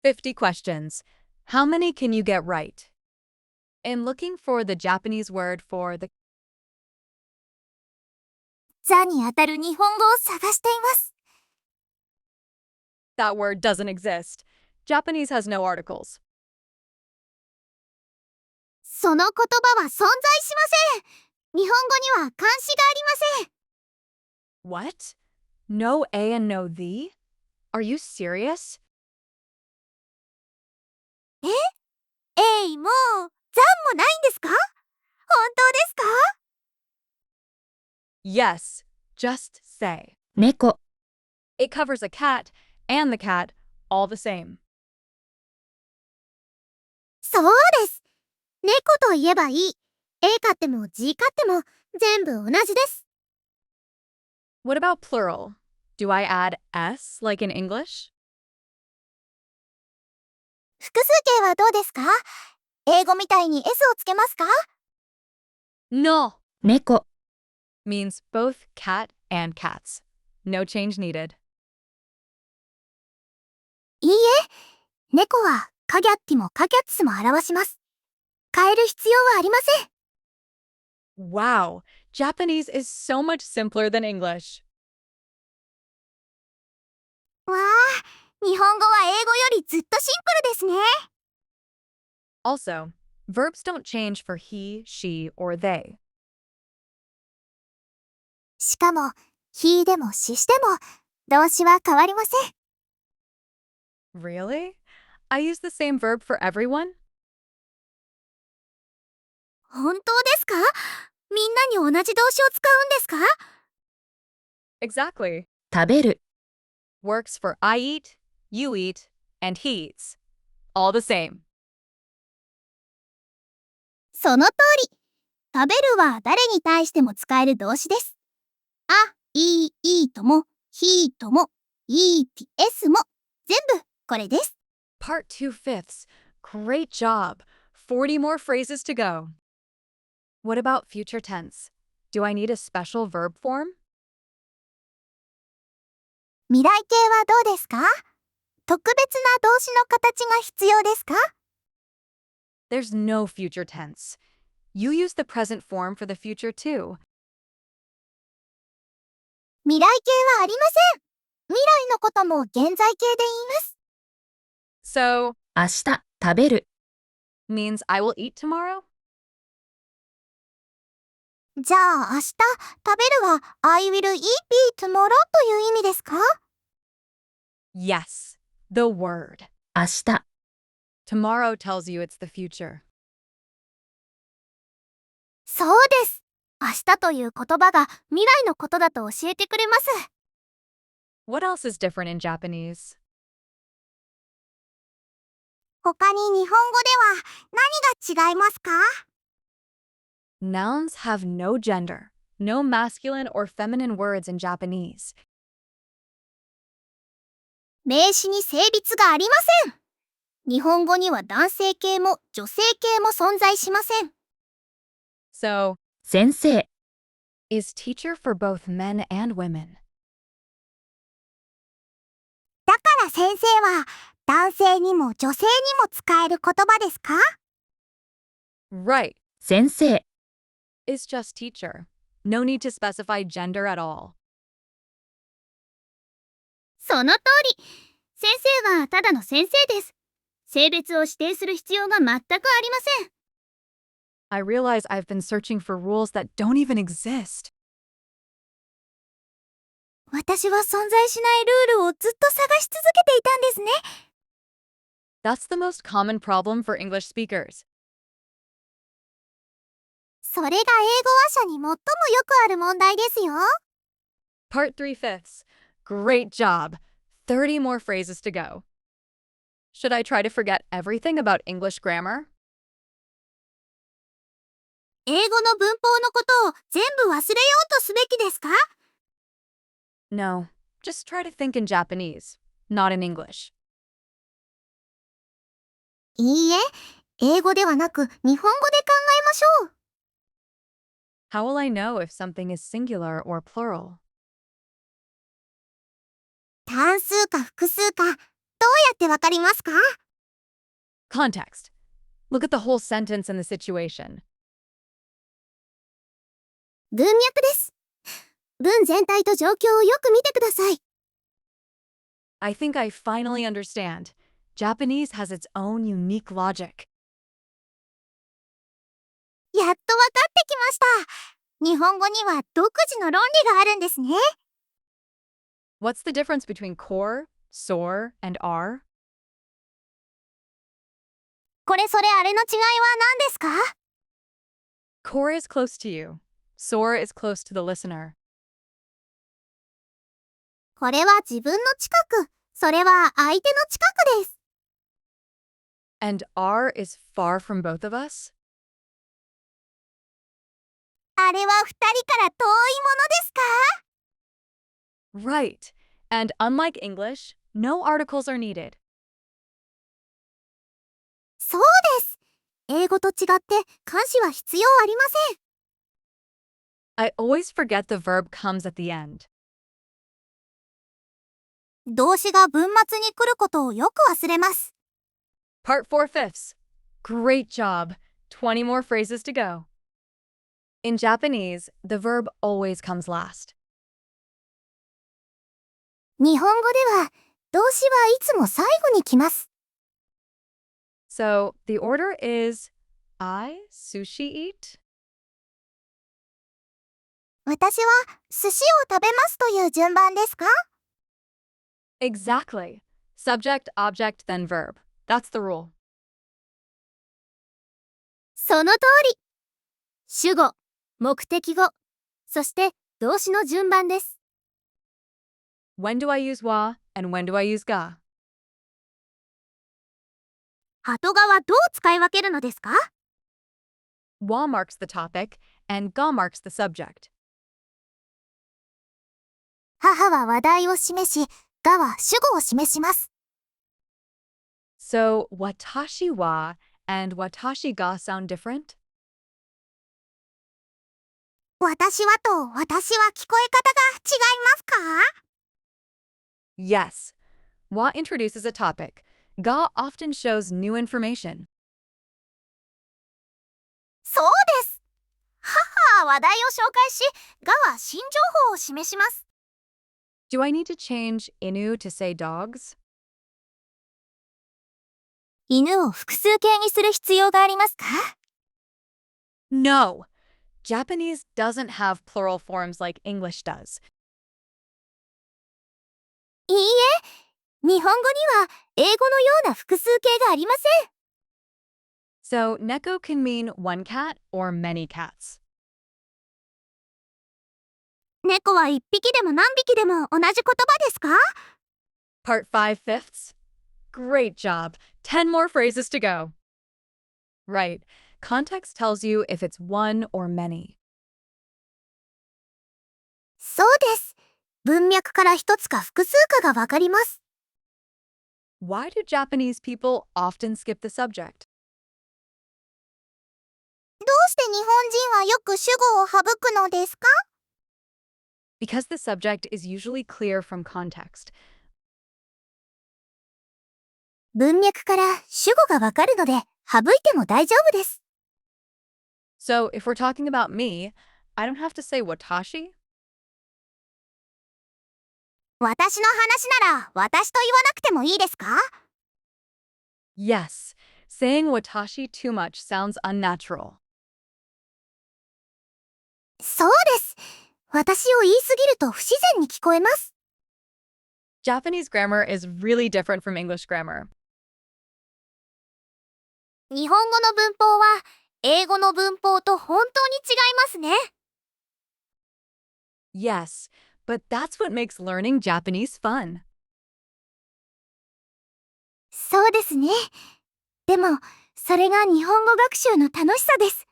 50 questions. How many can you get right? In looking for the Japanese word for the ザに当たる日本語を探しています。that word doesn't exist. Japanese has no articles. その言葉は存在しません。日本語には漢詞がありません。What? No A and no the? Are you serious? もう、ザもないんですか？本当ですか？ Yes. Just say. 猫、It covers a cat and the cat all the same. そうです。猫と言えばいい。A 飼っても G 飼っても全部同じです。What about plural? Do I add S like in English? 複数形はどうですか？英語みたいに S をつけますか？ No 猫、 means both cat and cats. No change needed. いいえ、猫はカギャッティもカギャッツも表します。変える必要はありません。Wow, Japanese is so much simpler than English. わあ、日本語は英語よりずっとシンプルですね。Also, verbs don't change for he, she, or they. しかも、he でも she しても動詞は変わりません。Really? I use the same verb for everyone? 本当ですか？みんなに同じ動詞を使うんですか？ Exactly. 食べる、 Works for I eat, you eat, and he eats. All the same. その通り。食べるは誰に対しても使える動詞です。あ、いいとも、he とも、es も全部これです。Part 2/5. Great job. 40 more phrases to go. What about future tense? Do I need a special verb form? 未来形はどうですか？特別な動詞の形が必要ですか？ There's no future tense. You use the present form for the future too. 未来形はありません。未来のことも現在形で言います。So, 明日、食べる、 means I will eat tomorrow? じゃあ明日食べるは I will eat tomorrow という意味ですか？ Yes, the word. 明日、 Tomorrow tells you it's the future. そうです。明日という言葉が未来のことだと教えてくれます。What else is different in Japanese? 他に日本語では何が違いますか？ Nouns have no gender, no masculine or feminine words in Japanese. 名詞に性別がありません。日本語には男性形も女性形も存在しません。So, 先生、 is teacher for both men and women? だから先生は男性にも女性にも使える言葉ですか？ Right, 先生、 is just teacher. No need to specify gender at all. その通り。先生はただの先生です。性別を指定する必要が全くありません。I realize I've been searching for rules that don't even exist. 私は存在しないルールをずっと探し続けていたんですね。That's the most common problem for English speakers. それが英語話者に最もよくある問題ですよ。Part 3/5. Great job. 30 more phrases to go. Should I try to forget everything about English grammar? 英語の文法のことを全部忘れようとすべきですか？ No, just try to think in Japanese, not in English. いいえ、英語ではなく日本語で考えましょう。How will I know if something is singular or plural? 単数か複数かやってわかりますか？ Context. Look at the whole sentence and the situation. 文脈です。文全体と状況をよく見てください。I think I finally understand. Japanese has its own unique logic. やっとわかってきました。日本語には独自の論理があるんですね。What's the difference between core, soar, and are? これそれあれの違いは何ですか？ Core is close to you. Soar is close to the listener. これは自分の近く、それは相手の近くです。And are is far from both of us? あれは二人から遠いものですか？ Right. And unlike English, no articles are needed. そうです。英語と違って冠詞は必要ありません。I always forget the verb comes at the end. 動詞が文末に来ることをよく忘れます。Part 4/5. Great job. 20 more phrases to go. In Japanese, the verb always comes last. 日本語では動詞はいつも最後に来ます。So the order is I sushi eat? 私は寿司を食べますという順番ですか？ Exactly. Subject, object, then verb. That's the rule. その通り。主語、目的語、そして動詞の順番です。When do I use wa and when do I use ga? 後側はどう使い分けるのですか？ Wa marks the topic and ga marks the subject. 母は話題を示し、がは主語を示します。So watashi wa and watashi ga sound different? 私はと私は聞こえ方が違いますか？ Yes. Wa introduces a topic. Ga often shows new information. そうです。母は話題を紹介し、がは新情報を示します。Do I need to change inu to say dogs? 犬を複数形にする必要がありますか？ No. Japanese doesn't have plural forms like English does. いいえ、日本語には英語のような複数形がありません。So neko can mean one cat or many cats. 猫は一匹でも何匹でも同じ言葉ですか？ Part 5/5. Great job. 10 more phrases to go. Right. Context tells you if it's one or many. そうです。文脈から一つか複数かがわかります。Why do Japanese people often skip the subject? どうして日本人はよく主語を省くのですか？ Because the subject is usually clear from context. 文脈から主語がわかるので省いても大丈夫です。So if we're talking about me, I don't have to say watashi. 私の話なら私と言わなくてもいいですか？ Yes. Saying watashi too much sounds unnatural. そうです。私を言いすぎると不自然に聞こえます。Japanese grammar is really different from English grammar. 日本語の文法は英語の文法と本当に違いますね。Yes, but that's what makes learning Japanese fun. そうですね。でも、それが日本語学習の楽しさです。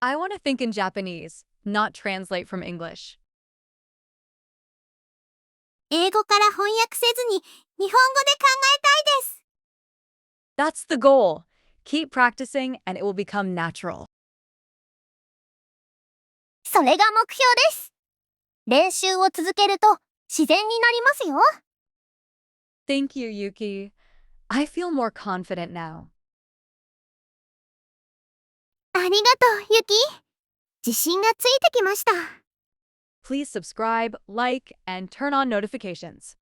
I want to think in Japanese, not translate from English. 英語から翻訳せずに日本語で考えたいです。That's the goal. Keep practicing and it will become natural. それが目標です。練習を続けると自然になりますよ。Thank you, Yuki. I feel more confident now. ありがとう、ユキ。自信がついてきました。Please subscribe, like, and turn on notifications.